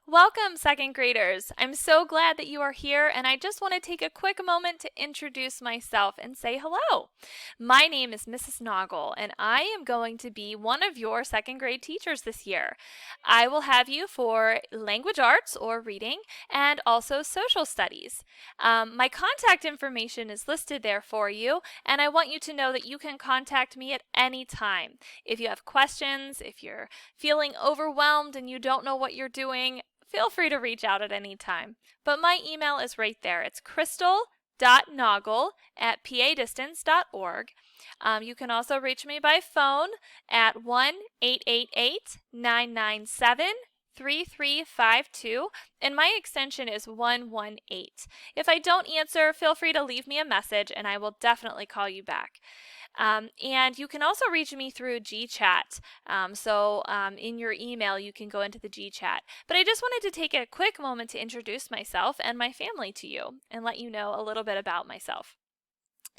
Welcome, second graders. I'm so glad that you are here, and I just want to take a quick moment to introduce myself and say hello. My name is Mrs. Naugle, and I am going to be one of your second grade teachers this year. I will have you for language arts or reading and also social studies. My contact information is listed there for you, and I want you to know that you can contact me at any time. If you have questions, if you're feeling overwhelmed and you don't know what you're doing, feel free to reach out at any time. But my email is right there. It's crystal.noggle@padistance.org. You can also reach me by phone at 1-888-997-3352, and my extension is 118. If I don't answer, feel free to leave me a message and I will definitely call you back. And you can also reach me through GChat. In your email, you can go into the GChat. But I just wanted to take a quick moment to introduce myself and my family to you and let you know a little bit about myself.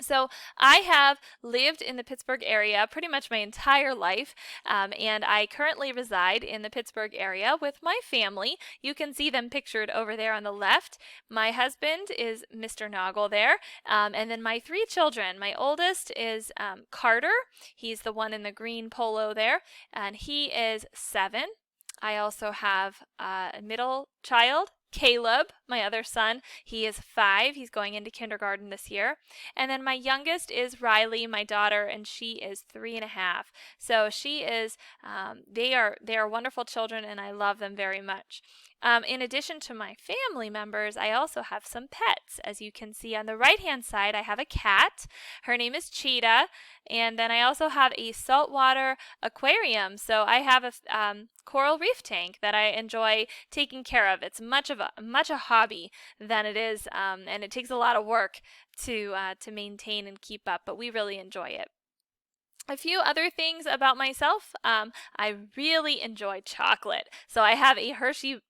So I have lived in the Pittsburgh area pretty much my entire life, and I currently reside in the Pittsburgh area with my family. You can see them pictured over there on the left. My husband is Mr. Naugle there, and then my three children. My oldest is Carter. He's the one in the green polo there, and he is 7. I also have a middle child, Caleb, my other son. He is 5. He's going into kindergarten this year. And then my youngest is Riley, my daughter, and she is 3.5. So she is, they are wonderful children, and I love them very much. In addition to my family members, I also have some pets. As you can see on the right-hand side, I have a cat. Her name is Cheetah. And then I also have a saltwater aquarium. So I have a coral reef tank that I enjoy taking care of. It's much a hobby than it is, and it takes a lot of work to maintain and keep up, but we really enjoy it. A few other things about myself. I really enjoy chocolate. So I have a Hershey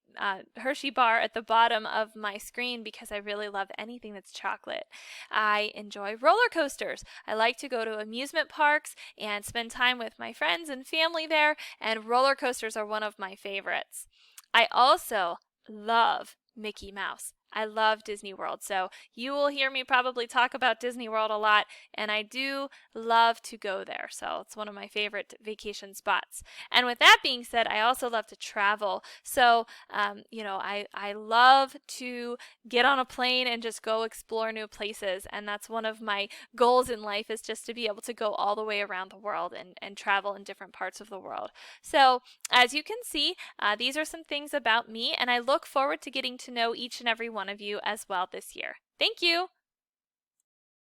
bar at the bottom of my screen because I really love anything that's chocolate. I enjoy roller coasters. I like to go to amusement parks and spend time with my friends and family there, and roller coasters are one of my favorites. I also love Mickey Mouse. I love Disney World, so you will hear me probably talk about Disney World a lot, and I do love to go there, so it's one of my favorite vacation spots. And with that being said, I also love to travel, so I love to get on a plane and just go explore new places, and that's one of my goals in life, is just to be able to go all the way around the world and travel in different parts of the world. So as you can see, these are some things about me, and I look forward to getting to know each and every one of you as well this year. Thank you!